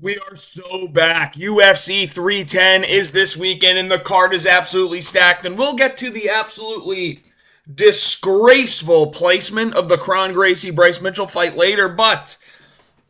We are so back. UFC 310 is this weekend, and the card is absolutely stacked. And we'll get to the absolutely disgraceful placement of the Kron Gracie Bryce Mitchell fight later, but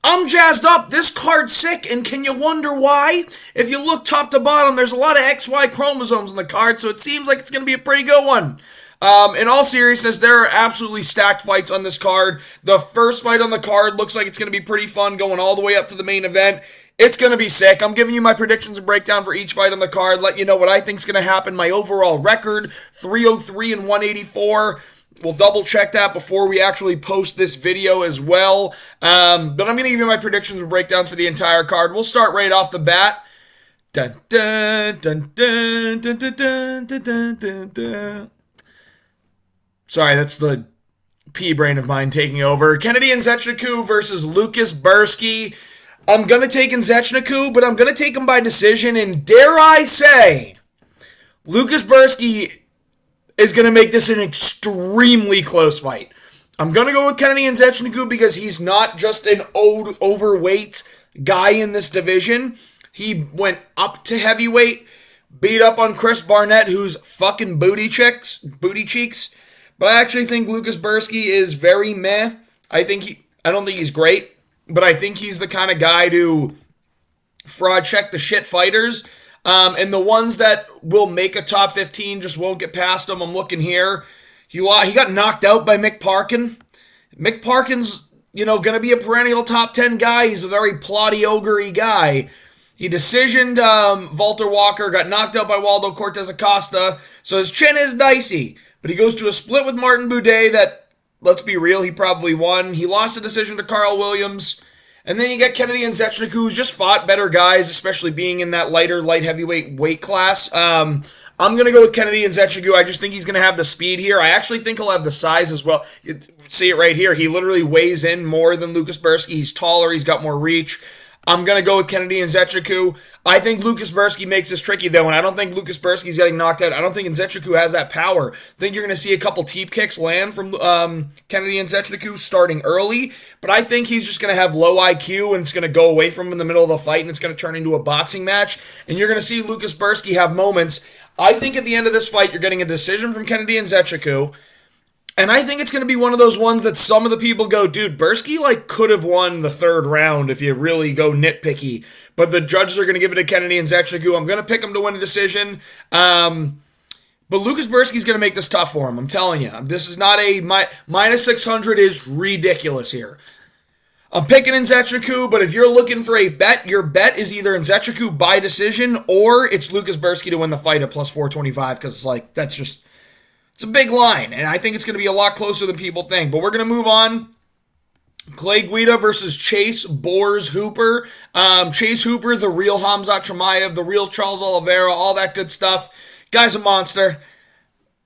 I'm jazzed up. This card's sick, and can you wonder why? If you look top to bottom, there's a lot of XY chromosomes in the card, so it seems like it's going to be a pretty good one. In all seriousness, there are absolutely stacked fights on this card. The first fight on the card looks like it's going to be pretty fun, going all the way up to the main event. It's going to be sick. I'm giving you my predictions and breakdown for each fight on the card, let you know what I think is going to happen. My overall record, 303 and 184. We'll double check that before we actually post this video as well. But I'm going to give you my predictions and breakdowns for the entire card. We'll start right off the bat. Dun, dun, dun, dun, dun, dun, dun, dun, dun, dun. Sorry, that's the pea brain of mine taking over. Kennedy Nzechukwu versus Lucas Bursky. I'm going to take Nzechukwu, but I'm going to take him by decision. And dare I say, Lucas Bursky is going to make this an extremely close fight. I'm going to go with Kennedy Nzechukwu because he's not just an old, overweight guy in this division. He went up to heavyweight, beat up on Chris Barnett, who's fucking booty cheeks. But I actually think Lucas Bursky is very meh. I don't think he's great, but I think he's the kind of guy to fraud check the shit fighters. And the ones that will make a top 15 just won't get past him. I'm looking here. He got knocked out by Mick Parkin. Mick Parkin's, going to be a perennial top 10 guy. He's a very plotty, ogre-y guy. He decisioned Walter Walker, got knocked out by Waldo Cortez Acosta, so his chin is dicey. But he goes to a split with Martin Buday that, let's be real, he probably won. He lost a decision to Carl Williams. And then you get Kennedy Nzechukwu, who's just fought better guys, especially being in that light heavyweight weight class. I'm going to go with Kennedy Nzechukwu. I just think he's going to have the speed here. I actually think he'll have the size as well. You see it right here. He literally weighs in more than Lucas Bursky. He's taller. He's got more reach. I'm going to go with Kennedy Nzechukwu. I think Lucas Bursky makes this tricky, though, and I don't think Lucas Bursky's getting knocked out. I don't think Nzechukwu has that power. I think you're going to see a couple teep kicks land from Kennedy Nzechukwu starting early, but I think he's just going to have low IQ, and it's going to go away from him in the middle of the fight, and it's going to turn into a boxing match, and you're going to see Lucas Bursky have moments. I think at the end of this fight, you're getting a decision from Kennedy Nzechukwu, and I think it's going to be one of those ones that some of the people go, dude, Bursky could have won the third round if you really go nitpicky. But the judges are going to give it to Kennedy Nzechukwu. I'm going to pick him to win a decision. But Lucas Bursky's going to make this tough for him. I'm telling you. This is not minus 600 is ridiculous here. I'm picking Nzechukwu, but if you're looking for a bet, your bet is either Nzechukwu by decision or it's Lucas Bursky to win the fight at plus 425 because it's a big line, and I think it's going to be a lot closer than people think. But we're going to move on. Clay Guida versus Chase Boars Hooper. Chase Hooper, the real Hamzat Chimaev, the real Charles Oliveira, all that good stuff. Guy's a monster.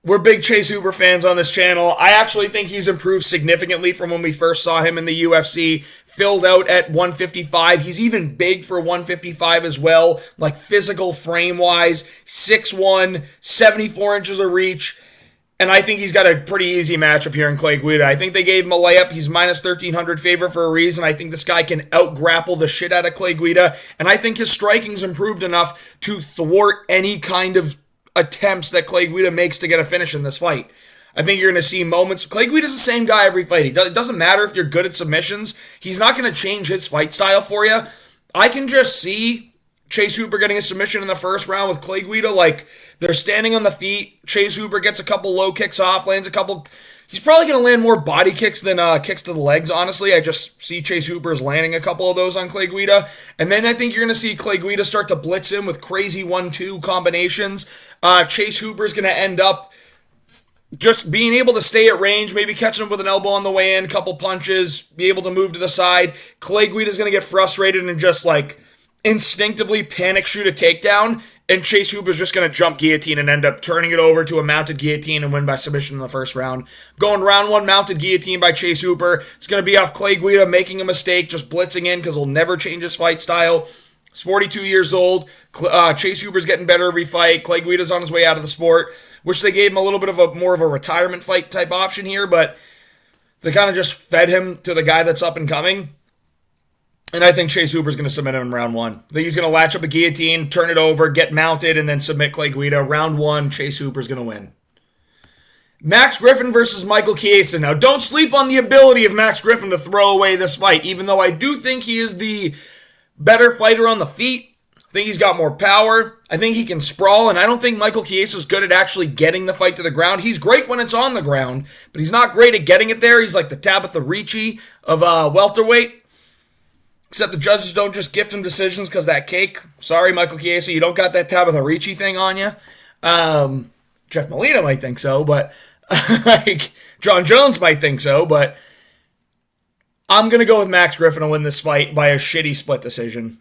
We're big Chase Hooper fans on this channel. I actually think he's improved significantly from when we first saw him in the UFC. Filled out at 155. He's even big for 155 as well, physical frame-wise. 6'1", 74 inches of reach. And I think he's got a pretty easy matchup here in Clay Guida. I think they gave him a layup. He's minus 1,300 favorite for a reason. I think this guy can out-grapple the shit out of Clay Guida. And I think his striking's improved enough to thwart any kind of attempts that Clay Guida makes to get a finish in this fight. I think you're going to see moments. Clay Guida's the same guy every fight. It doesn't matter if you're good at submissions. He's not going to change his fight style for you. I can just see Chase Hooper getting a submission in the first round with Clay Guida. They're standing on the feet. Chase Hooper gets a couple low kicks off, lands a couple. He's probably going to land more body kicks than kicks to the legs, honestly. I just see Chase Hooper's landing a couple of those on Clay Guida. And then I think you're going to see Clay Guida start to blitz him with crazy 1-2 combinations. Chase Hooper's going to end up just being able to stay at range, maybe catching him with an elbow on the way in, couple punches, be able to move to the side. Clay Guida's going to get frustrated and just instinctively panic shoot a takedown, and Chase Hooper's just going to jump guillotine and end up turning it over to a mounted guillotine and win by submission in the first round. Going round one, mounted guillotine by Chase Hooper. It's going to be off Clay Guida making a mistake, just blitzing in because he'll never change his fight style. He's 42 years old. Chase Hooper's getting better every fight. Clay Guida's on his way out of the sport. Wish they gave him a little bit of more of a retirement fight type option here, but they kind of just fed him to the guy that's up and coming. And I think Chase Hooper's going to submit him in round 1. I think he's going to latch up a guillotine, turn it over, get mounted, and then submit Clay Guida. Round 1, Chase Hooper's going to win. Max Griffin versus Michael Chiesa. Now, don't sleep on the ability of Max Griffin to throw away this fight, even though I do think he is the better fighter on the feet. I think he's got more power. I think he can sprawl, and I don't think Michael Chiesa's good at actually getting the fight to the ground. He's great when it's on the ground, but he's not great at getting it there. He's like the Tabitha Ricci of welterweight. Except the judges don't just gift him decisions because that cake. Sorry, Michael Chiesa, you don't got that Tabitha Ricci thing on you. Jeff Molina might think so, but like John Jones might think so, but I'm going to go with Max Griffin to win this fight by a shitty split decision.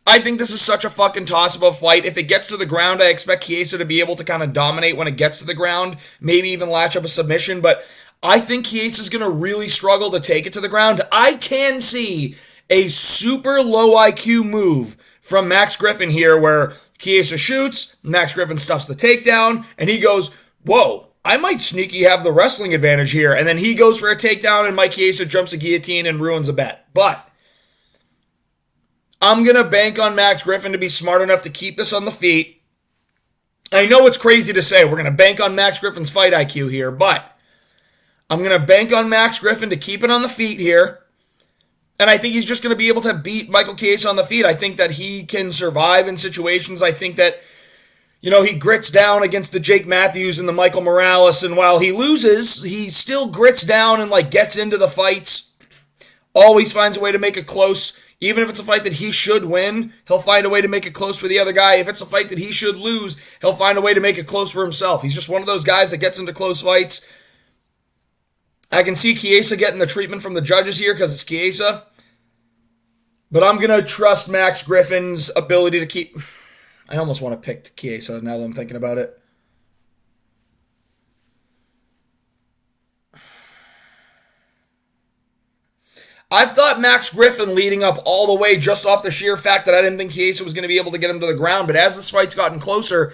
I think this is such a fucking toss-up of fight. If it gets to the ground, I expect Chiesa to be able to kind of dominate when it gets to the ground, maybe even latch up a submission, but I think Chiesa's going to really struggle to take it to the ground. I can see a super low IQ move from Max Griffin here where Chiesa shoots, Max Griffin stuffs the takedown, and he goes, whoa, I might sneaky have the wrestling advantage here. And then he goes for a takedown, and Mike Chiesa jumps a guillotine and ruins a bet. But I'm going to bank on Max Griffin to be smart enough to keep this on the feet. I know it's crazy to say we're going to bank on Max Griffin's fight IQ here, but I'm going to bank on Max Griffin to keep it on the feet here. And I think he's just going to be able to beat Michael Chiesa on the feet. I think that he can survive in situations. I think that, he grits down against the Jake Matthews and the Michael Morales. And while he loses, he still grits down and gets into the fights. Always finds a way to make it close. Even if it's a fight that he should win, he'll find a way to make it close for the other guy. If it's a fight that he should lose, he'll find a way to make it close for himself. He's just one of those guys that gets into close fights. I can see Chiesa getting the treatment from the judges here because it's Chiesa. But I'm going to trust Max Griffin's ability to keep... I almost want to pick Chiesa now that I'm thinking about it. I've thought Max Griffin leading up all the way just off the sheer fact that I didn't think Chiesa was going to be able to get him to the ground. But as this fight's gotten closer,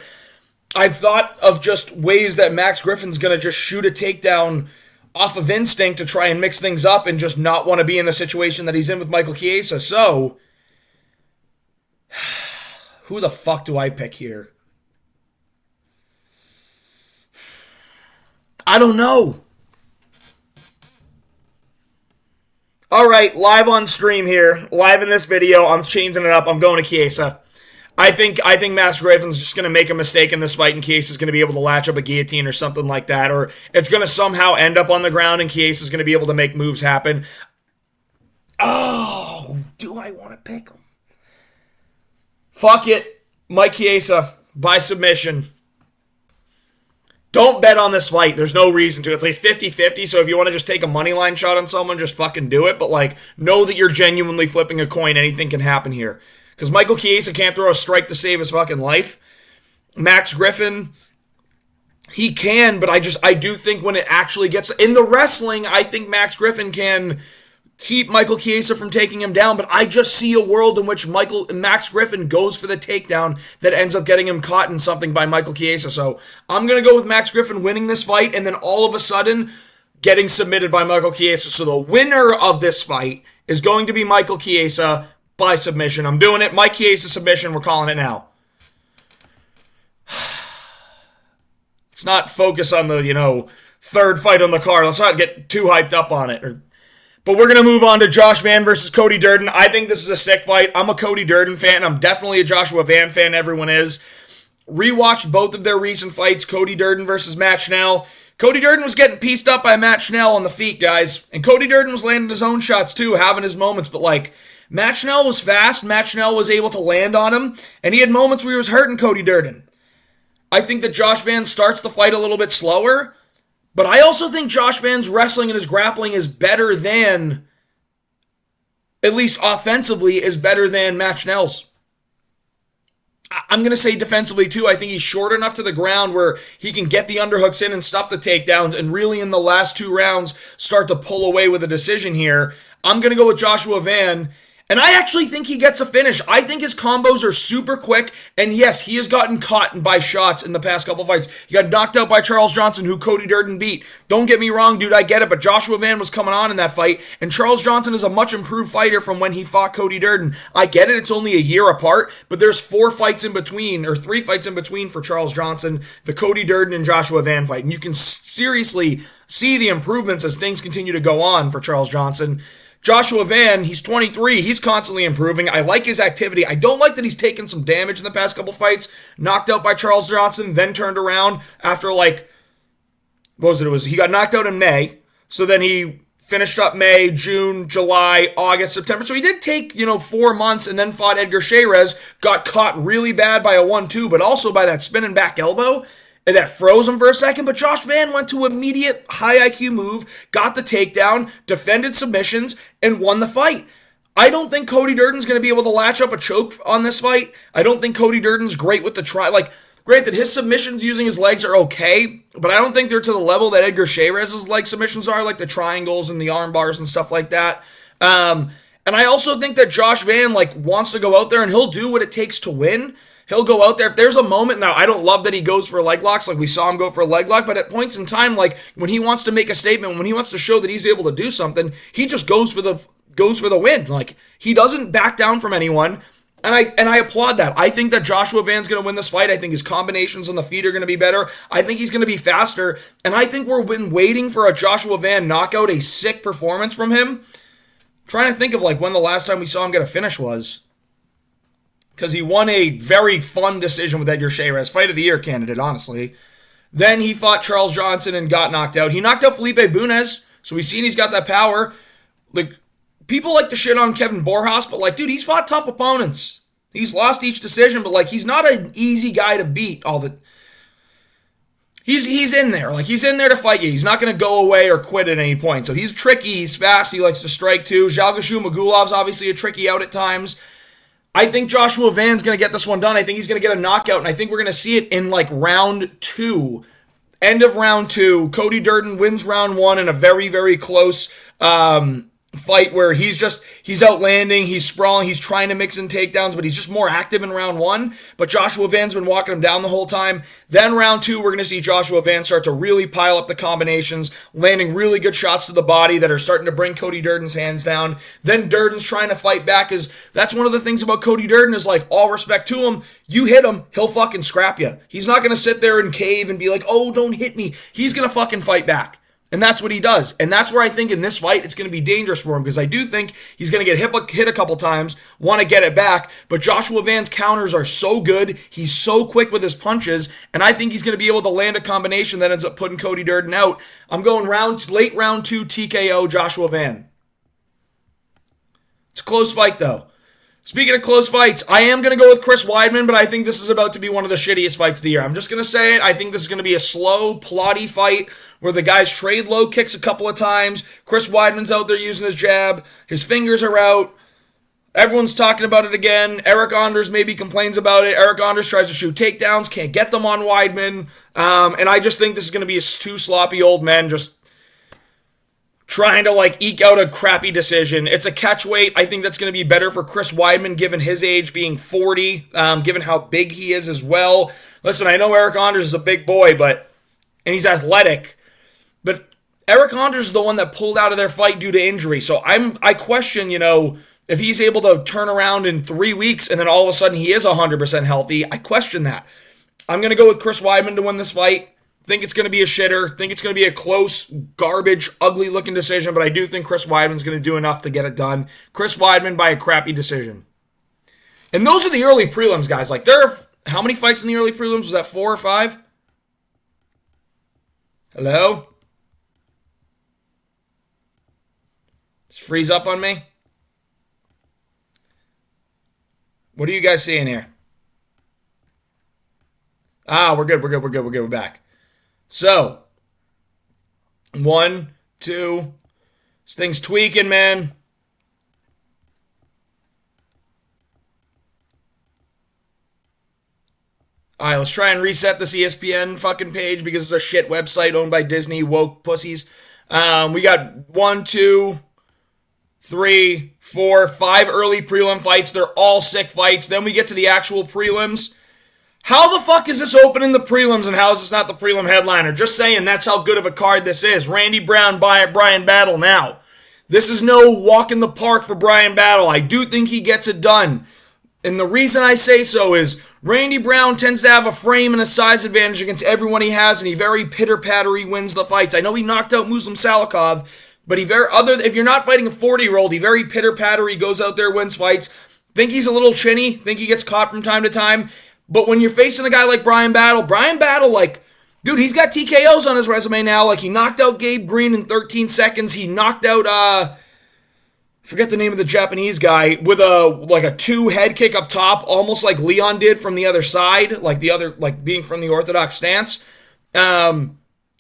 I've thought of just ways that Max Griffin's going to just shoot a takedown off of instinct to try and mix things up and just not want to be in the situation that he's in with Michael Chiesa. So, who the fuck do I pick here? I don't know. All right, live on stream here, live in this video, I'm changing it up. I'm going to Chiesa. I think Max Griffin's just going to make a mistake in this fight and Chiesa's going to be able to latch up a guillotine or something like that, or it's going to somehow end up on the ground and Chiesa's going to be able to make moves happen. Oh, do I want to pick him? Fuck it. Mike Chiesa by submission. Don't bet on this fight. There's no reason to. It's like 50-50, so if you want to just take a money line shot on someone, just fucking do it. But know that you're genuinely flipping a coin. Anything can happen here. Because Michael Chiesa can't throw a strike to save his fucking life. Max Griffin, he can, but I do think when it actually gets... In the wrestling, I think Max Griffin can keep Michael Chiesa from taking him down, but I just see a world in which Max Griffin goes for the takedown that ends up getting him caught in something by Michael Chiesa. So I'm going to go with Max Griffin winning this fight, and then all of a sudden getting submitted by Michael Chiesa. So the winner of this fight is going to be Michael Chiesa by submission. I'm doing it. Mike Chiesa submission. We're calling it now. Let's not focus on the, third fight on the card. Let's not get too hyped up on it. But we're going to move on to Josh Van versus Cody Durden. I think this is a sick fight. I'm a Cody Durden fan. I'm definitely a Joshua Van fan. Everyone is. Rewatched both of their recent fights. Cody Durden versus Matt Schnell. Cody Durden was getting pieced up by Matt Schnell on the feet, guys. And Cody Durden was landing his own shots too, having his moments. But Matt Schnell was fast. Matt Schnell was able to land on him. And he had moments where he was hurting Cody Durden. I think that Josh Van starts the fight a little bit slower. But I also think Josh Van's wrestling and his grappling is better than, at least offensively, is better than Matt Schnell's. I'm going to say defensively too. I think he's short enough to the ground where he can get the underhooks in and stuff the takedowns and really in the last two rounds start to pull away with a decision here. I'm going to go with Joshua Van. And I actually think he gets a finish. I think his combos are super quick. And yes, he has gotten caught by shots in the past couple fights. He got knocked out by Charles Johnson, who Cody Durden beat. Don't get me wrong, dude, I get it. But Joshua Van was coming on in that fight. And Charles Johnson is a much improved fighter from when he fought Cody Durden. I get it, it's only a year apart. But there's 4 fights in between, or 3 fights in between for Charles Johnson, the Cody Durden and Joshua Van fight. And you can seriously see the improvements as things continue to go on for Charles Johnson. Joshua Van, he's 23. He's constantly improving. I like his activity. I don't like that he's taken some damage in the past couple fights. Knocked out by Charles Johnson, then turned around after what was it? He got knocked out in May. So then he finished up May, June, July, August, September. So he did take, 4 months and then fought Edgar Chairez. Got caught really bad by a 1-2, but also by that spinning back elbow. And that froze him for a second, but Josh Van went to immediate high IQ move, got the takedown, defended submissions, and won the fight. I don't think Cody Durden's going to be able to latch up a choke on this fight. I don't think Cody Durden's great with the try. Granted, his submissions using his legs are okay, but I don't think they're to the level that Edgar Chairez's leg submissions are, like the triangles and the arm bars and stuff like that. And I also think that Josh Van, wants to go out there and he'll do what it takes to win. He'll go out there. If there's a moment, now I don't love that he goes for leg locks, we saw him go for a leg lock, but at points in time, when he wants to make a statement, when he wants to show that he's able to do something, he just goes for the win. He doesn't back down from anyone, and I applaud that. I think that Joshua Van's going to win this fight. I think his combinations on the feet are going to be better. I think he's going to be faster, and I think we've been waiting for a Joshua Van knockout, a sick performance from him. I'm trying to think of when the last time we saw him get a finish was. Because he won a very fun decision with Edgar Chairez, fight of the year candidate, honestly. Then he fought Charles Johnson and got knocked out. He knocked out Felipe Bunez, so we've seen he's got that power. People like to shit on Kevin Borjas, but dude, he's fought tough opponents. He's lost each decision, but he's not an easy guy to beat. He's in there. He's in there to fight you. He's not going to go away or quit at any point. So he's tricky, he's fast, he likes to strike too. Zhalgashu Magulov's obviously a tricky out at times. I think Joshua Van's going to get this one done. I think he's going to get a knockout, and I think we're going to see it in round 2. End of round 2. Cody Durden wins round 1 in a very, very close fight where he's outlanding, he's sprawling, he's trying to mix in takedowns, but he's just more active in round 1. But Joshua Van's been walking him down the whole time. Then round 2, we're going to see Joshua Van start to really pile up the combinations, landing really good shots to the body that are starting to bring Cody Durden's hands down. Then Durden's trying to fight back, because that's one of the things about Cody Durden is all respect to him, you hit him, he'll fucking scrap you. He's not going to sit there and cave and be oh, don't hit me. He's going to fucking fight back. And that's what he does. And that's where I think in this fight, it's going to be dangerous for him, because I do think he's going to get hit a couple times, want to get it back. But Joshua Van's counters are so good. He's so quick with his punches. And I think he's going to be able to land a combination that ends up putting Cody Durden out. I'm going late round 2 TKO Joshua Van. It's a close fight, though. Speaking of close fights, I am going to go with Chris Weidman, but I think this is about to be one of the shittiest fights of the year. I'm just going to say it. I think this is going to be a slow, plotty fight where the guys trade low kicks a couple of times. Chris Weidman's out there using his jab. His fingers are out. Everyone's talking about it again. Eric Anders maybe complains about it. Eric Anders tries to shoot takedowns, can't get them on Weidman. And I just think this is going to be 2 sloppy old men just trying to eke out a crappy decision. It's a catch weight. I think that's going to be better for Chris Weidman given his age being 40, given how big he is as well. Listen, I know Eric Anders is a big boy, and he's athletic, but Eric Anders is the one that pulled out of their fight due to injury. So I question, if he's able to turn around in 3 weeks and then all of a sudden he is 100% healthy. I question that. I'm going to go with Chris Weidman to win this fight. Think it's going to be a shitter. Think it's going to be a close, garbage, ugly-looking decision, but I do think Chris Weidman's going to do enough to get it done. Chris Weidman by a crappy decision. And those are the early prelims, guys. There are how many fights in the early prelims? Was that 4 or 5? Hello? Just freeze up on me? What are you guys seeing here? We're good. We're back. So, 1, 2, this thing's tweaking, man. All right, let's try and reset this ESPN fucking page because it's a shit website owned by Disney woke pussies. We got 1, 2, 3, 4, 5 early prelim fights. They're all sick fights. Then we get to the actual prelims. How the fuck is this open in the prelims and how is this not the prelim headliner? Just saying, that's how good of a card this is. Randy Brown, Brian Battle now. This is no walk in the park for Brian Battle. I do think he gets it done. And the reason I say so is Randy Brown tends to have a frame and a size advantage against everyone he has, and he very pitter-pattery wins the fights. I know he knocked out Muslim Salikov, but if you're not fighting a 40-year-old, he very pitter-pattery goes out there, wins fights. Think he's a little chinny, think he gets caught from time to time. But when you're facing a guy like Brian Battle, like, dude, he's got TKOs on his resume now. Like, he knocked out Gabe Green in 13 seconds. He knocked out, forget the name of the Japanese guy, with a 2 head kick up top, almost like Leon did from the other side, like being from the orthodox stance. And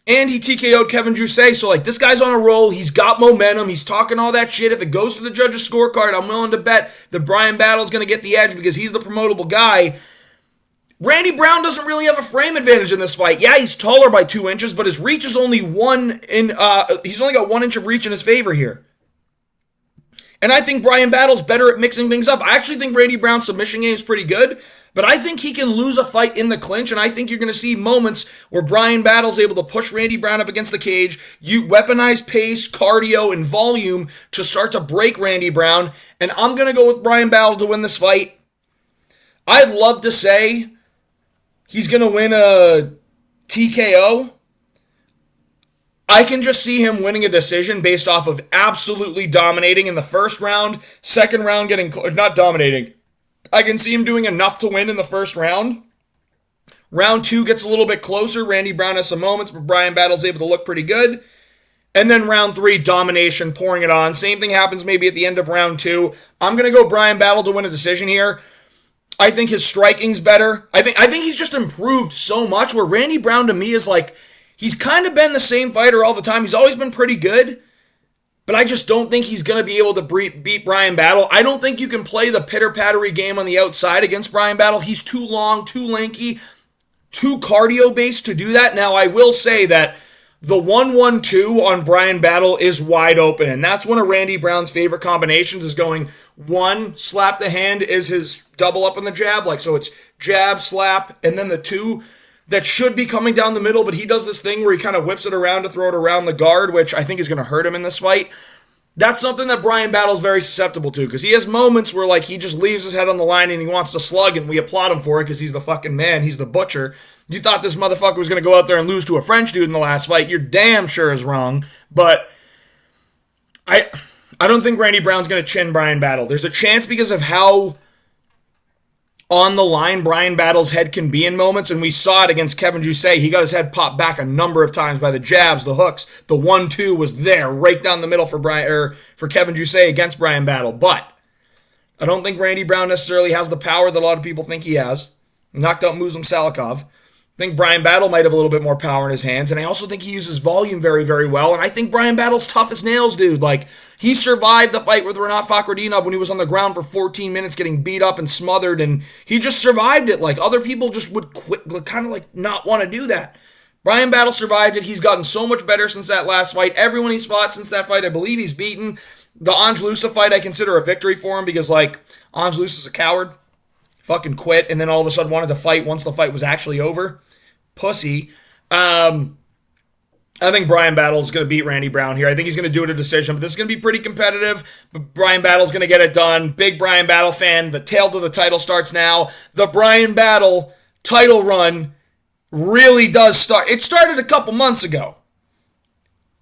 he TKO'd Kevin Jousset. So, like, this guy's on a roll. He's got momentum. He's talking all that shit. If it goes to the judges' scorecard, I'm willing to bet that Brian Battle's going to get the edge because he's the promotable guy. Randy Brown doesn't really have a frame advantage in this fight. Yeah, he's taller by 2 inches, but his reach is only he's only got 1 inch of reach in his favor here. And I think Brian Battle's better at mixing things up. I actually think Randy Brown's submission game is pretty good, but I think he can lose a fight in the clinch, and I think you're going to see moments where Brian Battle's able to push Randy Brown up against the cage, you weaponize pace, cardio, and volume to start to break Randy Brown, and I'm going to go with Brian Battle to win this fight. I'd love to say he's going to win a TKO. I can just see him winning a decision based off of absolutely dominating in the first round, second round not dominating. I can see him doing enough to win in the first round. Round 2 gets a little bit closer. Randy Brown has some moments, but Brian Battle's able to look pretty good. And then round 3, domination, pouring it on. Same thing happens maybe at the end of round 2. I'm going to go Brian Battle to win a decision here. I think his striking's better. I think he's just improved so much where Randy Brown to me is like, he's kind of been the same fighter all the time. He's always been pretty good, but I just don't think he's going to be able to beat Brian Battle. I don't think you can play the pitter-pattery game on the outside against Brian Battle. He's too long, too lanky, too cardio-based to do that. Now, I will say that the 1-1-2 on Brian Battle is wide open, and that's one of Randy Brown's favorite combinations is going 1, slap the hand is his double up on the jab, like so it's jab, slap, and then the 2 that should be coming down the middle, but he does this thing where he kind of whips it around to throw it around the guard, which I think is going to hurt him in this fight. That's something that Brian Battle's very susceptible to, because he has moments where like he just leaves his head on the line and he wants to slug, and we applaud him for it because he's the fucking man, he's the butcher. You thought this motherfucker was going to go out there and lose to a French dude in the last fight. You're damn sure is wrong, but I don't think Randy Brown's going to chin Brian Battle. There's a chance because of how on the line Brian Battle's head can be in moments, and we saw it against Kevin Jousset. He got his head popped back a number of times by the jabs, the hooks. The 1-2 was there, right down the middle for Kevin Jousset against Brian Battle. But I don't think Randy Brown necessarily has the power that a lot of people think he has. He knocked out Muslim Salikov. I think Brian Battle might have a little bit more power in his hands, and I also think he uses volume very, very well, and I think Brian Battle's tough as nails, dude. Like, he survived the fight with Renat Fakhretdinov when he was on the ground for 14 minutes getting beat up and smothered, and he just survived it. Like, other people just would quit, kind of like not want to do that. Brian Battle survived it. He's gotten so much better since that last fight. Everyone he's fought since that fight, I believe he's beaten. The Angelusa fight, I consider a victory for him because, like, Angelusa's a coward. Fucking quit, and then all of a sudden wanted to fight once the fight was actually over. Pussy. I think Brian Battle's going to beat Randy Brown here. I think he's going to do it a decision, but this is going to be pretty competitive. But Brian Battle's going to get it done. Big Brian Battle fan. The tail to the title starts now. The Brian Battle title run really does start. It started a couple months ago,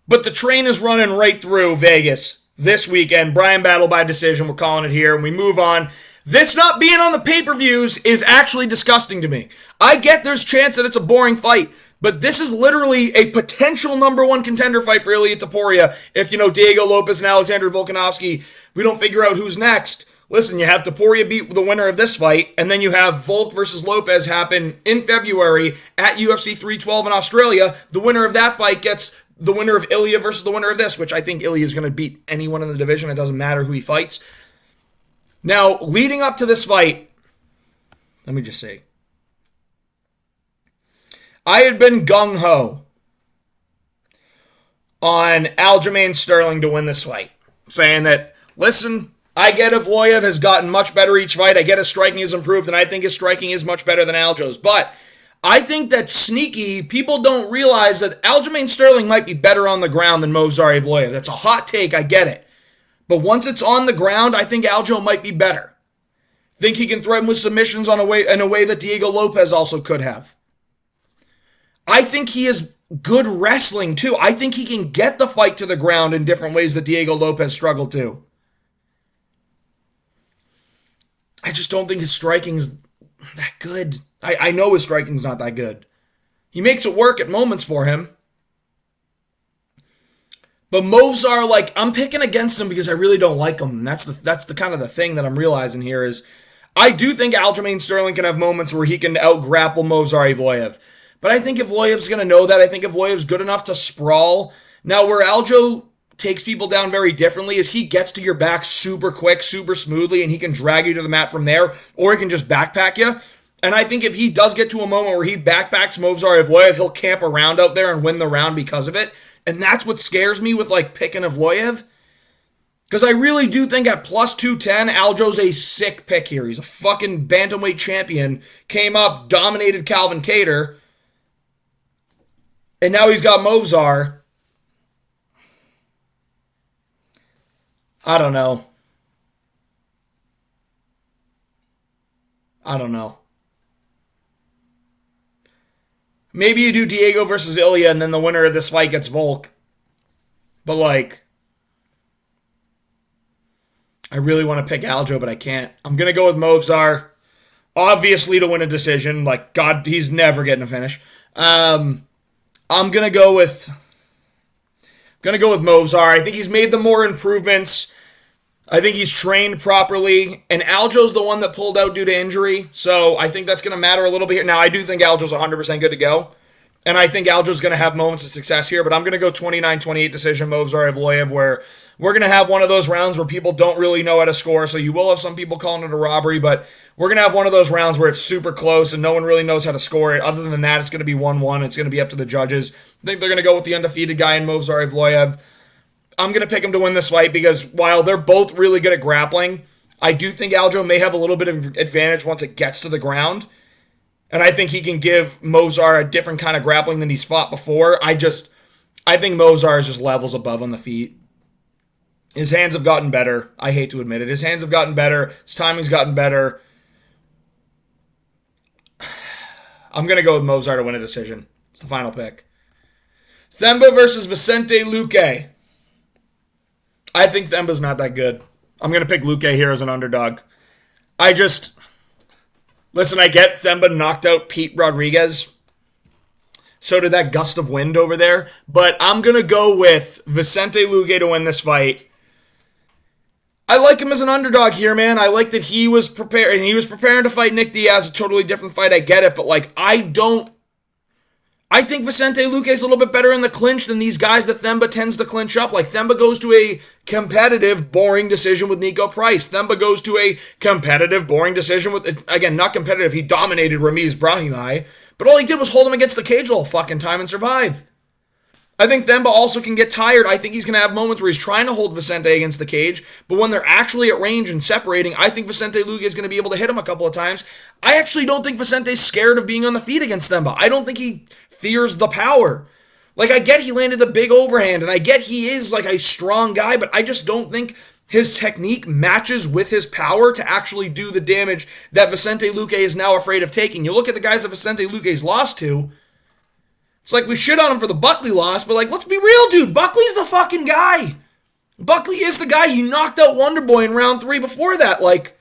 but the train is running right through Vegas this weekend. Brian Battle by decision. We're calling it here, and we move on. This not being on the pay-per-views is actually disgusting to me. I get there's chance that it's a boring fight, but this is literally a potential number 1 contender fight for Ilia Topuria. If, Diego Lopez and Alexander Volkanovski, we don't figure out who's next. Listen, you have Topuria beat the winner of this fight, and then you have Volk versus Lopez happen in February at UFC 312 in Australia. The winner of that fight gets the winner of Ilia versus the winner of this, which I think Ilia is going to beat anyone in the division. It doesn't matter who he fights. Now, leading up to this fight, let me just say, I had been gung-ho on Aljamain Sterling to win this fight, saying that listen, I get Evloev has gotten much better each fight. I get his striking has improved, and I think his striking is much better than Aljo's. But I think that sneaky, people don't realize that Aljamain Sterling might be better on the ground than Movsar Evloev. That's a hot take, I get it. But once it's on the ground, I think Aljo might be better. Think he can threaten with submissions in a way that Diego Lopez also could have. I think he is good wrestling too. I think he can get the fight to the ground in different ways that Diego Lopez struggled to. I just don't think his striking's that good. I know his striking's not that good. He makes it work at moments for him. But Movsar, like, I'm picking against him because I really don't like him. And that's the kind of the thing that I'm realizing here is I do think Aljamain Sterling can have moments where he can out-grapple Movsar Evloev. But I think Evloev's going to know that. I think Evloev's good enough to sprawl. Now, where Aljo takes people down very differently is he gets to your back super quick, super smoothly, and he can drag you to the mat from there, or he can just backpack you. And I think if he does get to a moment where he backpacks Movsar Evloev, he'll camp around out there and win the round because of it. And that's what scares me with, like, picking Evloev. Because I really do think at plus 210, Aljo's a sick pick here. He's a fucking bantamweight champion. Came up, dominated Calvin Kattar. And now he's got Movsar. I don't know. Maybe you do Diego versus Ilya and then the winner of this fight gets Volk. But, like, I really want to pick Aljo, but I can't. I'm going to go with Movsar. Obviously to win a decision. Like, God, he's never getting a finish. I'm going to go with Movsar. I think he's made the more improvements. I think he's trained properly. And Aljo's the one that pulled out due to injury. So I think that's going to matter a little bit here. Now, I do think Aljo's 100% good to go. And I think Aljo's going to have moments of success here. But I'm going to go 29-28 decision Movsar Evloev, where we're going to have one of those rounds where people don't really know how to score. So you will have some people calling it a robbery. But we're going to have one of those rounds where it's super close and no one really knows how to score it. Other than that, it's going to be 1-1. It's going to be up to the judges. I think they're going to go with the undefeated guy in Movsar Evloev. I'm going to pick him to win this fight because while they're both really good at grappling, I do think Aljo may have a little bit of advantage once it gets to the ground. And I think he can give Movsar a different kind of grappling than he's fought before. I think Movsar is just levels above on the feet. His hands have gotten better. I hate to admit it. His hands have gotten better. His timing's gotten better. I'm going to go with Movsar to win a decision. It's the final pick. Themba versus Vicente Luque. I think Themba's not that good. I'm going to pick Luque here as an underdog. Listen, I get Themba knocked out Pete Rodriguez. So did that gust of wind over there. But I'm going to go with Vicente Luque to win this fight. I like him as an underdog here, man. I like that he was prepared, and he was preparing to fight Nick Diaz, a totally different fight. I get it, but, like, I think Vicente Luque is a little bit better in the clinch than these guys that Themba tends to clinch up. Like, Themba goes to a competitive, boring decision with Nico Price. Themba goes to a competitive, boring decision with, again, not competitive. He dominated Ramiz Brahimaj, but all he did was hold him against the cage the whole fucking time and survive. I think Themba also can get tired. I think he's going to have moments where he's trying to hold Vicente against the cage, but when they're actually at range and separating, I think Vicente Luque is going to be able to hit him a couple of times. I actually don't think Vicente's scared of being on the feet against Themba. I don't think he fears the power. Like, I get he landed the big overhand, and I get he is, like, a strong guy, but I just don't think his technique matches with his power to actually do the damage that Vicente Luque is now afraid of taking. You look at the guys that Vicente Luque's lost to, it's like we shit on him for the Buckley loss, but, like, let's be real, dude. Buckley's the fucking guy. Buckley is the guy. He knocked out Wonderboy in round 3 before that. Like,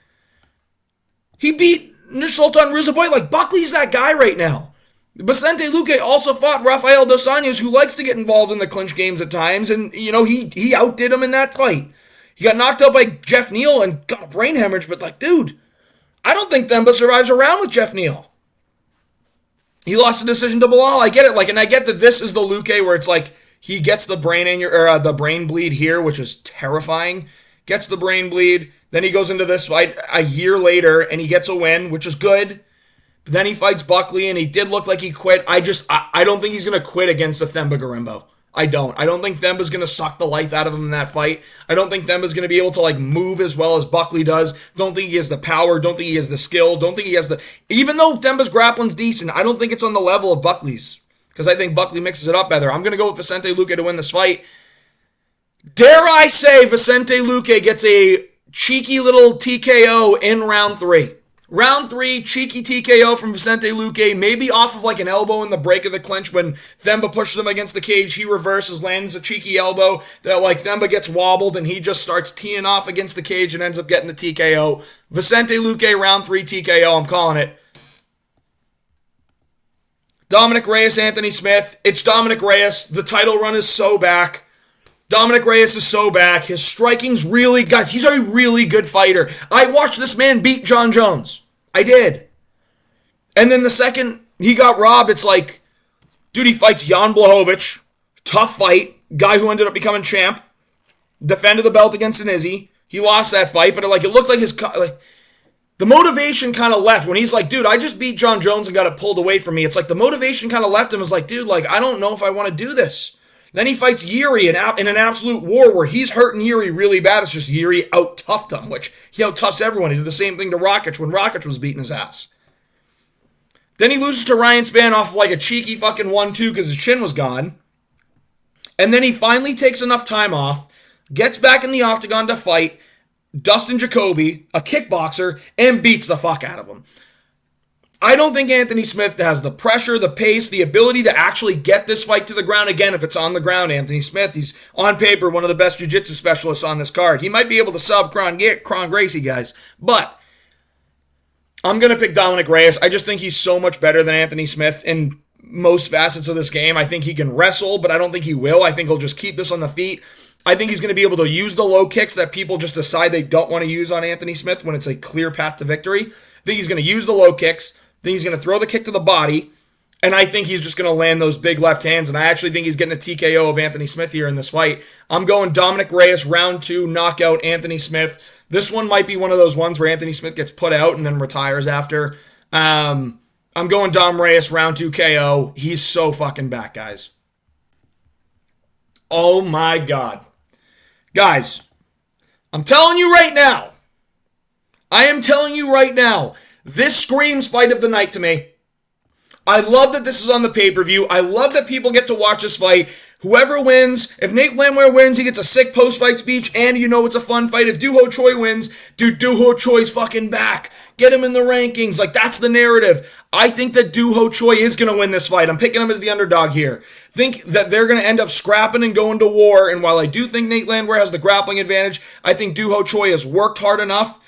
he beat Nursultan Ruzaboy. Like, Buckley's that guy right now. Vicente Luque also fought Rafael Dos Anjos, who likes to get involved in the clinch games at times, and, you know, he outdid him in that fight. He got knocked out by Jeff Neal and got a brain hemorrhage, but, like, dude, I don't think Themba survives a round with Jeff Neal. He lost a decision to Bilal. I get it. Like, and I get that this is the Luque where it's like he gets the the brain bleed here, which is terrifying. Gets the brain bleed. Then he goes into this fight a year later and he gets a win, which is good. But then he fights Buckley and he did look like he quit. I don't think he's going to quit against a Themba Gorimbo. I don't. I don't think Themba's going to suck the life out of him in that fight. I don't think Themba's going to be able to like move as well as Buckley does. Don't think he has the power. Don't think he has the skill. Don't think he has the... Even though Themba's grappling's decent, I don't think it's on the level of Buckley's. Because I think Buckley mixes it up better. I'm going to go with Vicente Luque to win this fight. Dare I say Vicente Luque gets a cheeky little TKO in round 3. Round 3, cheeky TKO from Vicente Luque, maybe off of like an elbow in the break of the clinch when Themba pushes him against the cage. He reverses, lands a cheeky elbow that like Themba gets wobbled and he just starts teeing off against the cage and ends up getting the TKO. Vicente Luque, round 3 TKO, I'm calling it. Dominic Reyes, Anthony Smith. It's Dominic Reyes. The title run is so back. Dominic Reyes is so back. His striking's really... Guys, he's a really good fighter. I watched this man beat John Jones. I did. And then the second he got robbed, it's like, dude, he fights Jan Blachowicz. Tough fight. Guy who ended up becoming champ. Defended the belt against Sinizzi. He lost that fight, but it looked like his... the motivation kind of left when he's like, dude, I just beat John Jones and got it pulled away from me. It's like the motivation kind of left him. It's like, dude, like, I don't know if I want to do this. Then he fights Yuri in an absolute war where he's hurting Yuri really bad. It's just Yuri out-toughed him, which he out-toughs everyone. He did the same thing to Rakic when Rakic was beating his ass. Then he loses to Ryan Spann off of like a cheeky fucking 1-2 because his chin was gone. And then he finally takes enough time off, gets back in the octagon to fight Dustin Jacoby, a kickboxer, and beats the fuck out of him. I don't think Anthony Smith has the pressure, the pace, the ability to actually get this fight to the ground again if it's on the ground. Anthony Smith, he's on paper one of the best jiu-jitsu specialists on this card. He might be able to sub Kron Gracie, guys. But I'm going to pick Dominic Reyes. I just think he's so much better than Anthony Smith in most facets of this game. I think he can wrestle, but I don't think he will. I think he'll just keep this on the feet. I think he's going to be able to use the low kicks that people just decide they don't want to use on Anthony Smith when it's a clear path to victory. I think he's going to use the low kicks. I think he's going to throw the kick to the body, and I think he's just going to land those big left hands, and I actually think he's getting a TKO of Anthony Smith here in this fight. I'm going Dominic Reyes, round 2, knockout Anthony Smith. This one might be one of those ones where Anthony Smith gets put out and then retires after. I'm going Dom Reyes, round 2 KO. He's so fucking back, guys. Oh my God. Guys, I'm telling you right now. I am telling you right now. This screams fight of the night to me. I love that this is on the pay-per-view. I love that people get to watch this fight. Whoever wins, if Nate Landwehr wins, he gets a sick post-fight speech, and you know it's a fun fight. If Doo Ho Choi wins, dude, Doo Ho Choi's fucking back. Get him in the rankings. Like, that's the narrative. I think that Doo Ho Choi is going to win this fight. I'm picking him as the underdog here. Think that they're going to end up scrapping and going to war, and while I do think Nate Landwehr has the grappling advantage, I think Doo Ho Choi has worked hard enough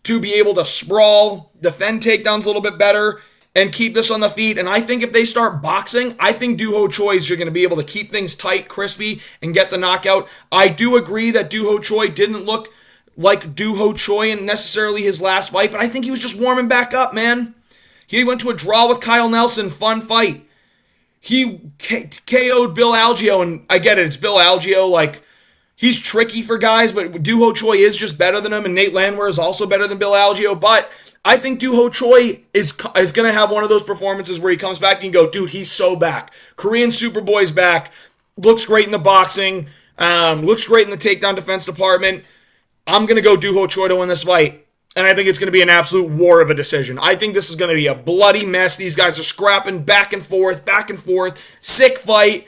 to be able to sprawl, defend takedowns a little bit better, and keep this on the feet. And I think if they start boxing, I think Doo Ho Choi's are going to be able to keep things tight, crispy, and get the knockout. I do agree that Doo Ho Choi didn't look like Doo Ho Choi in necessarily his last fight, but I think he was just warming back up, man. He went to a draw with Kyle Nelson, fun fight. He KO'd Bill Algeo, and I get it, it's Bill Algeo, like, he's tricky for guys, but Doo Ho Choi is just better than him, and Nate Landwehr is also better than Bill Algeo. But I think Doo Ho Choi is going to have one of those performances where he comes back and you go, dude, he's so back. Korean Superboy's back. Looks great in the boxing. Looks great in the takedown defense department. I'm going to go Doo Ho Choi to win this fight. And I think it's going to be an absolute war of a decision. I think this is going to be a bloody mess. These guys are scrapping back and forth. Sick fight.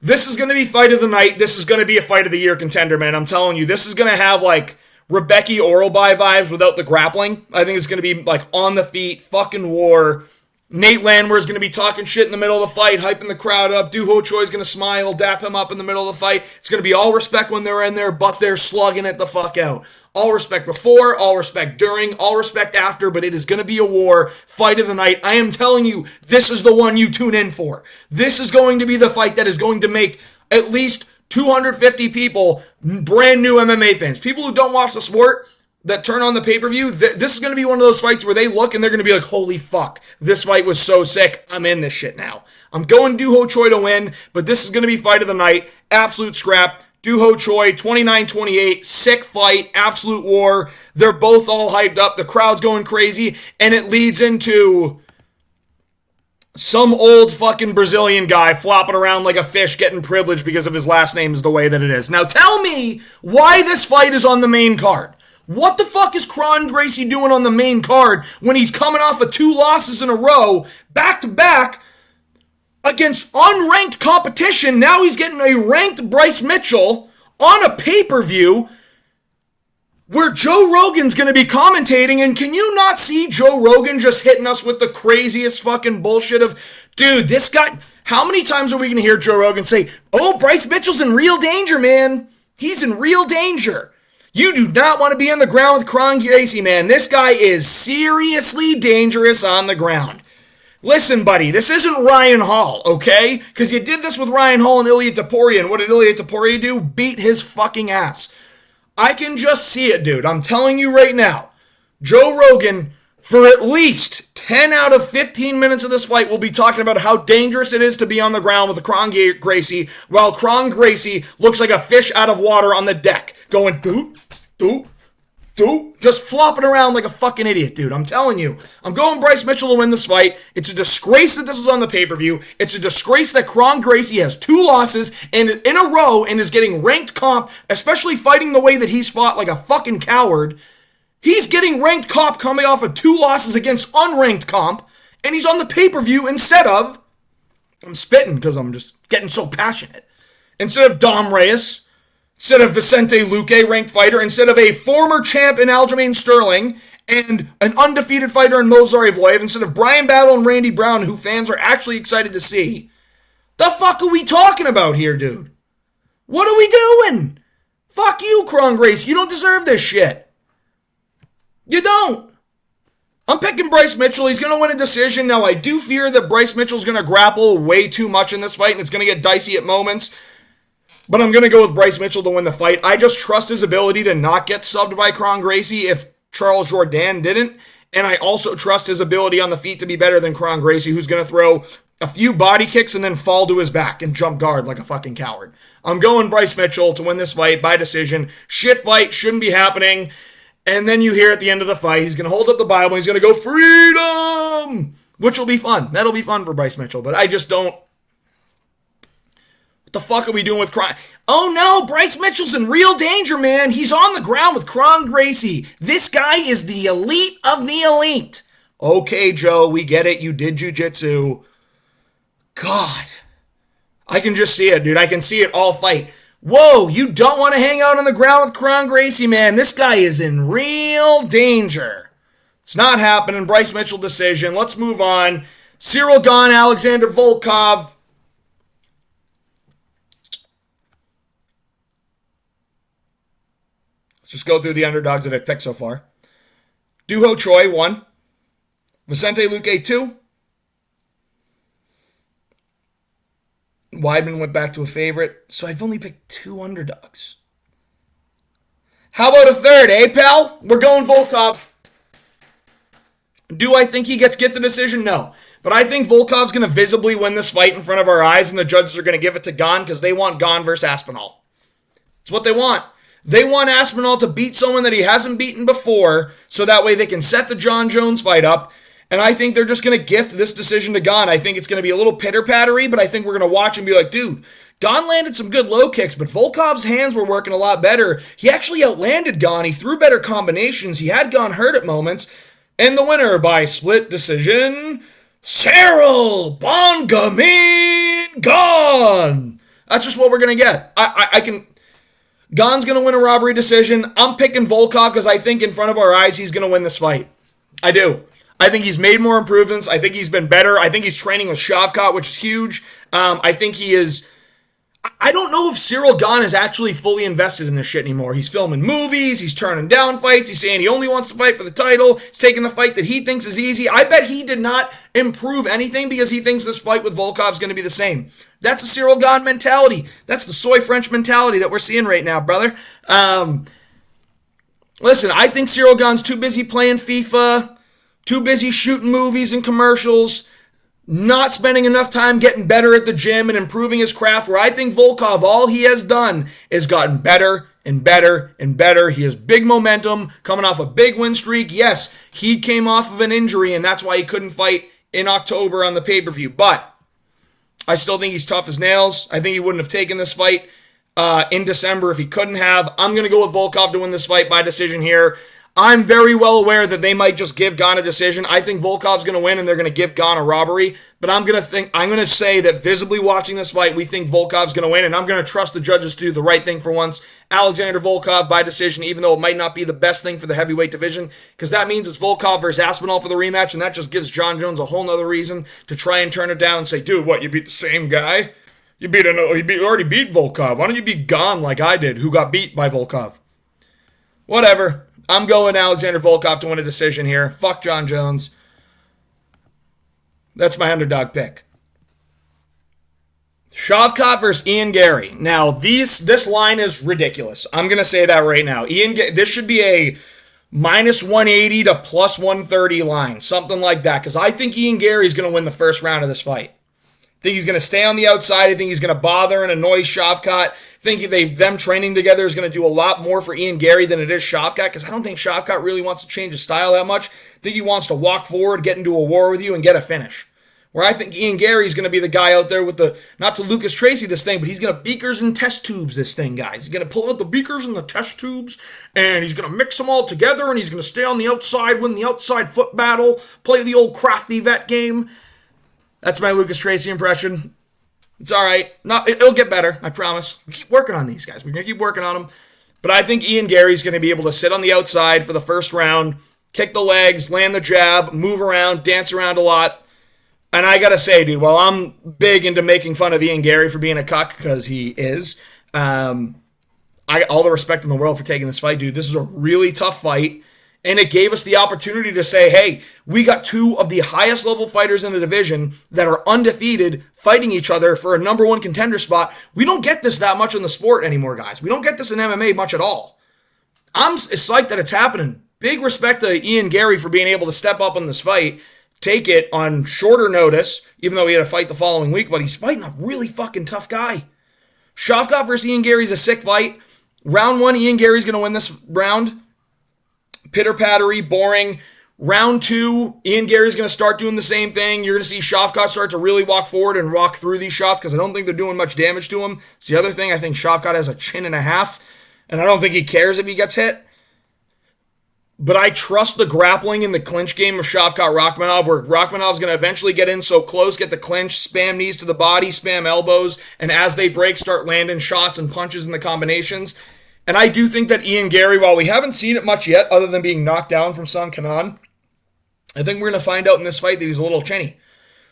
This is going to be fight of the night. This is going to be a fight of the year contender, man. I'm telling you, this is going to have like Rebecca Oralby vibes without the grappling. I think it's going to be like on the feet, fucking war. Nate Landwehr is going to be talking shit in the middle of the fight, hyping the crowd up. Doo Ho Choi is going to smile, dap him up in the middle of the fight. It's going to be all respect when they're in there, but they're slugging it the fuck out. All respect before, all respect during, all respect after, but it is going to be a war, fight of the night. I am telling you, this is the one you tune in for. This is going to be the fight that is going to make at least 250 people brand new MMA fans. People who don't watch the sport that turn on the pay-per-view, this is going to be one of those fights where they look and they're going to be like, holy fuck, this fight was so sick, I'm in this shit now. I'm going Doo Ho Choi to win, but this is going to be fight of the night, absolute scrap. Doo Ho Choi, 29-28, sick fight, absolute war. They're both all hyped up. The crowd's going crazy, and it leads into some old fucking Brazilian guy flopping around like a fish getting privileged because of his last name is the way that it is. Now tell me why this fight is on the main card. What the fuck is Kron Gracie doing on the main card when he's coming off of 2 losses in a row, back to back, against unranked competition? Now he's getting a ranked Bryce Mitchell on a pay-per-view where Joe Rogan's going to be commentating, and can you not see Joe Rogan just hitting us with the craziest fucking bullshit of, dude, this guy, how many times are we going to hear Joe Rogan say, oh, Bryce Mitchell's in real danger, man. He's in real danger. You do not want to be on the ground with Kron Gracie, man. This guy is seriously dangerous on the ground. Listen, buddy, this isn't Ryan Hall, okay? Because you did this with Ryan Hall and Ilia Topuria, and what did Ilia Topuria do? Beat his fucking ass. I can just see it, dude. I'm telling you right now. Joe Rogan, for at least 10 out of 15 minutes of this fight, will be talking about how dangerous it is to be on the ground with Kron Gracie, while Kron Gracie looks like a fish out of water on the deck, going doop, doop, doop, just flopping around like a fucking idiot, dude. I'm telling you. I'm going Bryce Mitchell to win this fight. It's a disgrace that this is on the pay-per-view. It's a disgrace that Kron Gracie has 2 losses in a row and is getting ranked comp, especially fighting the way that he's fought like a fucking coward. He's getting ranked comp coming off of 2 losses against unranked comp, and he's on the pay-per-view instead of, I'm spitting because I'm just getting so passionate, instead of Dom Reyes, instead of Vicente Luque, ranked fighter, instead of a former champ in Aljamain Sterling and an undefeated fighter in Movsar Evloev, instead of Brian Battle and Randy Brown, who fans are actually excited to see. The fuck are we talking about here, dude? What are we doing? Fuck you, Kron Gracie. You don't deserve this shit. You don't. I'm picking Bryce Mitchell. He's going to win a decision. Now, I do fear that Bryce Mitchell's going to grapple way too much in this fight, and it's going to get dicey at moments. But I'm going to go with Bryce Mitchell to win the fight. I just trust his ability to not get subbed by Kron Gracie if Charles Jourdain didn't. And I also trust his ability on the feet to be better than Kron Gracie, who's going to throw a few body kicks and then fall to his back and jump guard like a fucking coward. I'm going Bryce Mitchell to win this fight by decision. Shit fight, shouldn't be happening. And then you hear at the end of the fight, he's going to hold up the Bible, he's going to go, freedom! Which will be fun. That'll be fun for Bryce Mitchell, but I just don't. What the fuck are we doing with Kron? Oh no, Bryce Mitchell's in real danger, man. He's on the ground with Kron Gracie. This guy is the elite of the elite. Okay, Joe, we get it. You did jiu-jitsu. God. I can just see it, dude. I can see it all fight. Whoa, you don't want to hang out on the ground with Kron Gracie, man. This guy is in real danger. It's not happening. Bryce Mitchell decision. Let's move on. Cyril Gane, Alexander Volkov. Let's just go through the underdogs that I've picked so far. Doo Ho Choi, 1. Vicente Luque, 2. Weidman went back to a favorite, so I've only picked 2 underdogs. How about a third, eh, pal? We're going Volkov. Do I think he get the decision? No. But I think Volkov's going to visibly win this fight in front of our eyes, and the judges are going to give it to Gane because they want Gane versus Aspinall. It's what they want. They want Aspinall to beat someone that he hasn't beaten before, so that way they can set the John Jones fight up. And I think they're just going to gift this decision to Gane. I think it's going to be a little pitter-pattery, but I think we're going to watch and be like, dude, Gane landed some good low kicks, but Volkov's hands were working a lot better. He actually outlanded Gane. He threw better combinations. He had Gane hurt at moments. And the winner by split decision, Cyril Bongamin Gane. That's just what we're going to get. Gane's going to win a robbery decision. I'm picking Volkov because I think in front of our eyes he's going to win this fight. I do. I think he's made more improvements. I think he's been better. I think he's training with Shavkat, which is huge. I think he is. I don't know if Cyril Gane is actually fully invested in this shit anymore. He's filming movies. He's turning down fights. He's saying he only wants to fight for the title. He's taking the fight that he thinks is easy. I bet he did not improve anything because he thinks this fight with Volkov is going to be the same. That's a Cyril Gane mentality. That's the soy French mentality that we're seeing right now, brother. Listen, I think Cyril Gane's too busy playing FIFA, too busy shooting movies and commercials, not spending enough time getting better at the gym and improving his craft, where I think Volkov, all he has done is gotten better and better and better. He has big momentum, coming off a big win streak. Yes, he came off of an injury, and that's why he couldn't fight in October on the pay-per-view. But I still think he's tough as nails. I think he wouldn't have taken this fight in December if he couldn't have. I'm going to go with Volkov to win this fight by decision here. I'm very well aware that they might just give Gane a decision. I think Volkov's going to win and they're going to give Gane a robbery. But I'm going to say that visibly watching this fight, we think Volkov's going to win, and I'm going to trust the judges to do the right thing for once. Alexander Volkov by decision, even though it might not be the best thing for the heavyweight division, because that means it's Volkov versus Aspinall for the rematch, and that just gives John Jones a whole nother reason to try and turn it down and say, dude, what, you beat the same guy? You already beat Volkov. Why don't you beat Gane like I did, who got beat by Volkov? Whatever. I'm going Alexander Volkov to win a decision here. Fuck John Jones. That's my underdog pick. Shavkat versus Ian Gary. Now, this line is ridiculous. I'm going to say that right now. This should be a minus 180 to plus 130 line. Something like that. Because I think Ian Gary is going to win the first round of this fight. I think he's going to stay on the outside. I think he's going to bother and annoy Shavkat. I think them training together is going to do a lot more for Ian Gary than it is Shavkat, because I don't think Shavkat really wants to change his style that much. I think he wants to walk forward, get into a war with you, and get a finish. Where I think Ian Gary is going to be the guy out there with not to Lucas Tracy this thing, but he's going to beakers and test tubes this thing, guys. He's going to pull out the beakers and the test tubes, and he's going to mix them all together, and he's going to stay on the outside, win the outside foot battle, play the old crafty vet game. That's my Lucas Tracy impression. It's all right. It'll get better, I promise. We keep working on these guys. We're going to keep working on them. But I think Ian Gary's going to be able to sit on the outside for the first round, kick the legs, land the jab, move around, dance around a lot. And I got to say, dude, while I'm big into making fun of Ian Gary for being a cuck, because he is, I got all the respect in the world for taking this fight, dude. This is a really tough fight. And it gave us the opportunity to say, hey, we got two of the highest level fighters in the division that are undefeated fighting each other for a number one contender spot. We don't get this that much in the sport anymore, guys. We don't get this in MMA much at all. I'm psyched that it's happening. Big respect to Ian Gary for being able to step up in this fight, take it on shorter notice, even though he had a fight the following week, but he's fighting a really fucking tough guy. Shavkat versus Ian Gary is a sick fight. Round one, Ian Gary's going to win this round. Pitter-pattery, boring. Round two, Ian Gary's going to start doing the same thing. You're going to see Shavkat start to really walk forward and walk through these shots, because I don't think they're doing much damage to him. It's the other thing. I think Shavkat has a chin and a half, and I don't think he cares if he gets hit. But I trust the grappling and the clinch game of Shavkat Rakhmonov, where Rakhmonov's going to eventually get in so close, get the clinch, spam knees to the body, spam elbows, and as they break, start landing shots and punches in the combinations. And I do think that Ian Gary, while we haven't seen it much yet, other than being knocked down from San Kanan, I think we're going to find out in this fight that he's a little chinny.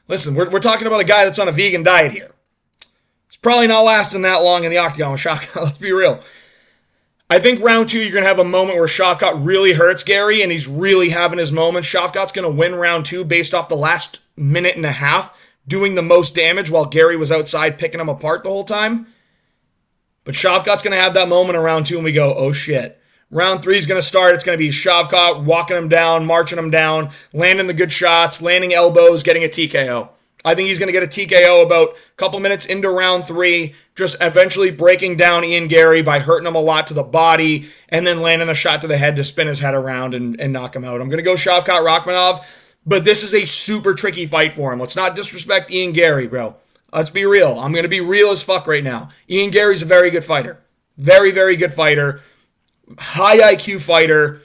Listen, we're talking about a guy that's on a vegan diet here. It's probably not lasting that long in the octagon with Shavkat. Let's be real. I think round two, you're going to have a moment where Shavkat really hurts Gary, and he's really having his moment. Shavkat's going to win round two based off the last minute and a half, doing the most damage while Gary was outside picking him apart the whole time. But Shavkat's going to have that moment in round two, and we go, oh shit. Round three is going to start. It's going to be Shavkat walking him down, marching him down, landing the good shots, landing elbows, getting a TKO. I think he's going to get a TKO about a couple minutes into round three, just eventually breaking down Ian Gary by hurting him a lot to the body, and then landing a shot to the head to spin his head around and knock him out. I'm going to go Shavkat Rakhmonov, but this is a super tricky fight for him. Let's not disrespect Ian Gary, bro. Let's be real. I'm going to be real as fuck right now. Ian Gary's a very good fighter. Very, very good fighter. High IQ fighter.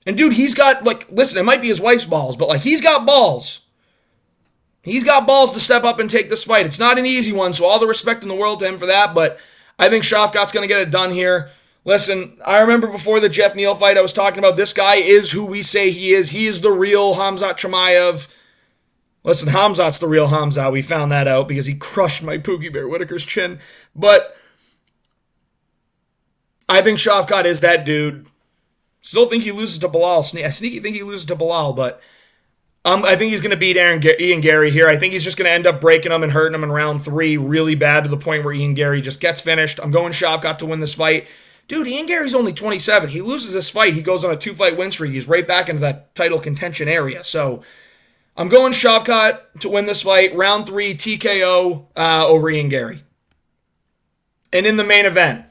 And dude, he's got, listen, it might be his wife's balls, but he's got balls. He's got balls to step up and take this fight. It's not an easy one, so all the respect in the world to him for that, but I think Shavkat's going to get it done here. Listen, I remember before the Jeff Neal fight, I was talking about this guy is who we say he is. He is the real Khamzat Chimaev. Listen, Khamzat's the real Khamzat. We found that out because he crushed my Pookie Bear Whitaker's chin. But I think Shavkat is that dude. Still think he loses to Bilal. I sneaky think he loses to Bilal, but I think he's going to beat Ian Gary here. I think he's just going to end up breaking him and hurting him in round three really bad to the point where Ian Gary just gets finished. I'm going Shavkat to win this fight. Dude, Ian Gary's only 27. He loses this fight. He goes on a 2-fight win streak. He's right back into that title contention area. So I'm going Shavkat to win this fight. Round three, TKO over Ian Gary. And in the main event,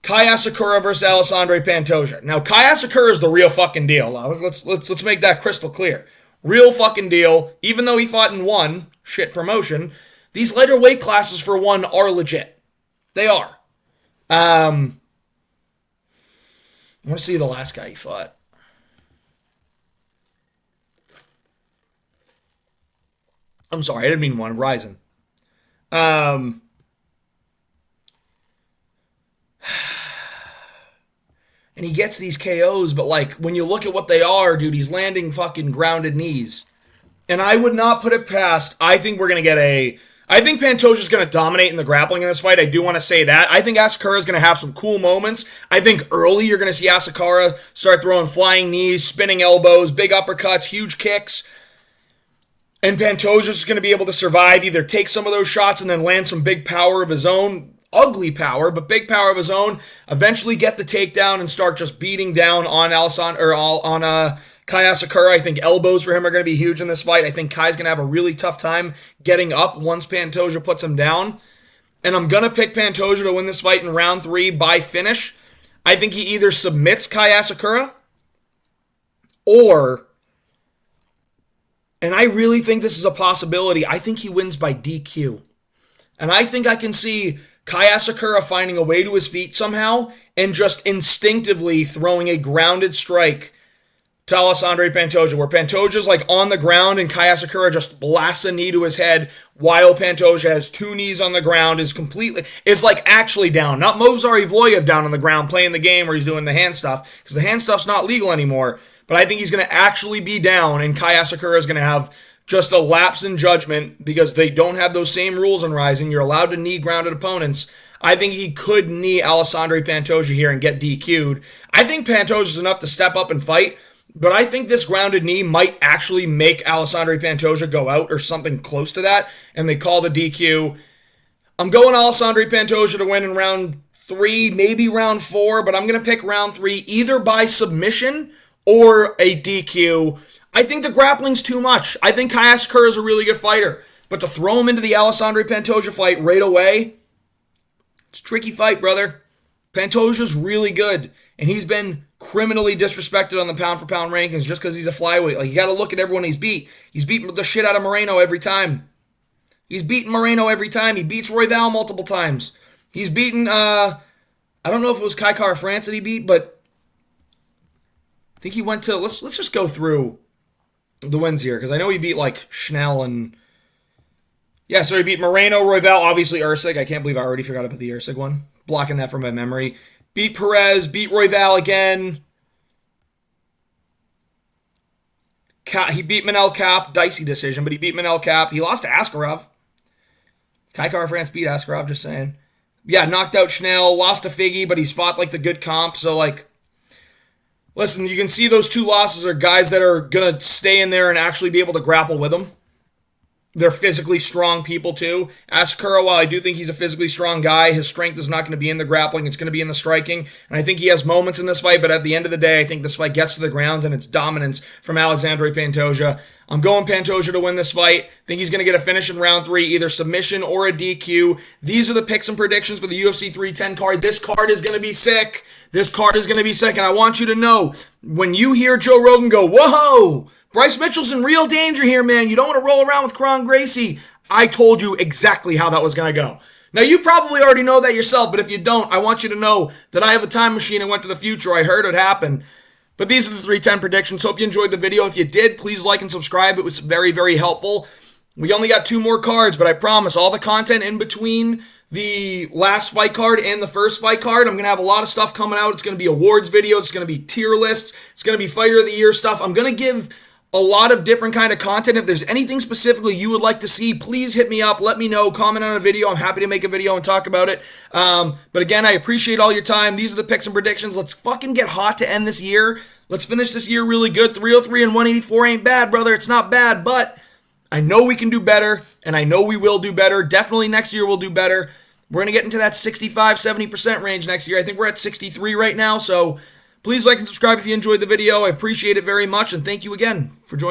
Kai Asakura versus Alessandro Pantoja. Now, Kai Asakura is the real fucking deal. Let's make that crystal clear. Real fucking deal. Even though he fought in one shit promotion, these lighter weight classes for one are legit. They are. I want to see the last guy he fought. I'm sorry, I didn't mean one. Ryzen. And he gets these KOs, but like when you look at what they are, dude, he's landing fucking grounded knees. And I would not put it past. I think we're going to get I think Pantoja's going to dominate in the grappling in this fight. I do want to say that. I think Asakura is going to have some cool moments. I think early you're going to see Asakura start throwing flying knees, spinning elbows, big uppercuts, huge kicks. And Pantoja's going to be able to survive, either take some of those shots and then land some big power of his own. Ugly power, but big power of his own. Eventually get the takedown and start just beating down on Kai Asakura. I think elbows for him are going to be huge in this fight. I think Kai's going to have a really tough time getting up once Pantoja puts him down. And I'm going to pick Pantoja to win this fight in round 3 by finish. I think he either submits Kai Asakura or, and I really think this is a possibility, I think he wins by DQ. And I think I can see Kai Asakura finding a way to his feet somehow and just instinctively throwing a grounded strike to Alessandro Pantoja, where Pantoja's like on the ground and Kai Asakura just blasts a knee to his head while Pantoja has 2 knees on the ground, is like actually down. Not Movsar Evloev down on the ground playing the game where he's doing the hand stuff, because the hand stuff's not legal anymore. But I think he's going to actually be down, and Kai Asakura is going to have just a lapse in judgment because they don't have those same rules in Rising. You're allowed to knee grounded opponents. I think he could knee Alessandro Pantoja here and get DQ'd. I think Pantoja's enough to step up and fight, but I think this grounded knee might actually make Alessandro Pantoja go out or something close to that, and they call the DQ. I'm going Alessandro Pantoja to win in round 3, maybe round 4, but I'm going to pick round 3 either by submission or a DQ. I think the grappling's too much. I think Kai Asakura is a really good fighter, but to throw him into the Alessandro Pantoja fight right away, it's a tricky fight, brother. Pantoja's really good, and he's been criminally disrespected on the pound-for-pound rankings just because he's a flyweight. Like, you got to look at everyone he's beat. He's beaten the shit out of Moreno every time. He's beaten Moreno every time. He beats Royval multiple times. He's beaten, I don't know if it was Kai Kara France that he beat, but I think he went to, let's just go through the wins here, because I know he beat, like, Schnell and... Yeah, so he beat Moreno, Royval, obviously Usyk. I can't believe I already forgot about the Usyk one. Blocking that from my memory. Beat Perez, beat Royval again. He beat Manel Cap, dicey decision, but he beat Manel Cap. He lost to Askarov. Kai Kara France beat Askarov, just saying. Yeah, knocked out Schnell, lost to Figgy, but he's fought, like, the good comp, so, like... Listen, you can see those 2 losses are guys that are going to stay in there and actually be able to grapple with them. They're physically strong people, too. Asakura, while I do think he's a physically strong guy, his strength is not going to be in the grappling. It's going to be in the striking. And I think he has moments in this fight, but at the end of the day, I think this fight gets to the ground and it's dominance from Alexandre Pantoja. I'm going Pantoja to win this fight. I think he's going to get a finish in round 3, either submission or a DQ. These are the picks and predictions for the UFC 310 card. This card is going to be sick. This card is going to be sick, and I want you to know, when you hear Joe Rogan go, whoa, Bryce Mitchell's in real danger here, man. You don't want to roll around with Kron Gracie. I told you exactly how that was going to go. Now, you probably already know that yourself, but if you don't, I want you to know that I have a time machine and went to the future. I heard it happen. But these are the 310 predictions. Hope you enjoyed the video. If you did, please like and subscribe. It was very, very helpful. We only got 2 more cards, but I promise all the content in between the last fight card and the first fight card, I'm going to have a lot of stuff coming out. It's going to be awards videos. It's going to be tier lists. It's going to be Fighter of the Year stuff. I'm going to give a lot of different kind of content. If there's anything specifically you would like to see, please hit me up. Let me know. Comment on a video. I'm happy to make a video and talk about it. But again, I appreciate all your time. These are the picks and predictions. Let's fucking get hot to end this year. Let's finish this year really good. 303 and 184 ain't bad, brother. It's not bad, but I know we can do better, and I know we will do better. Definitely next year we'll do better. We're going to get into that 65-70% range next year. I think we're at 63 right now, so please like and subscribe if you enjoyed the video. I appreciate it very much, and thank you again for joining.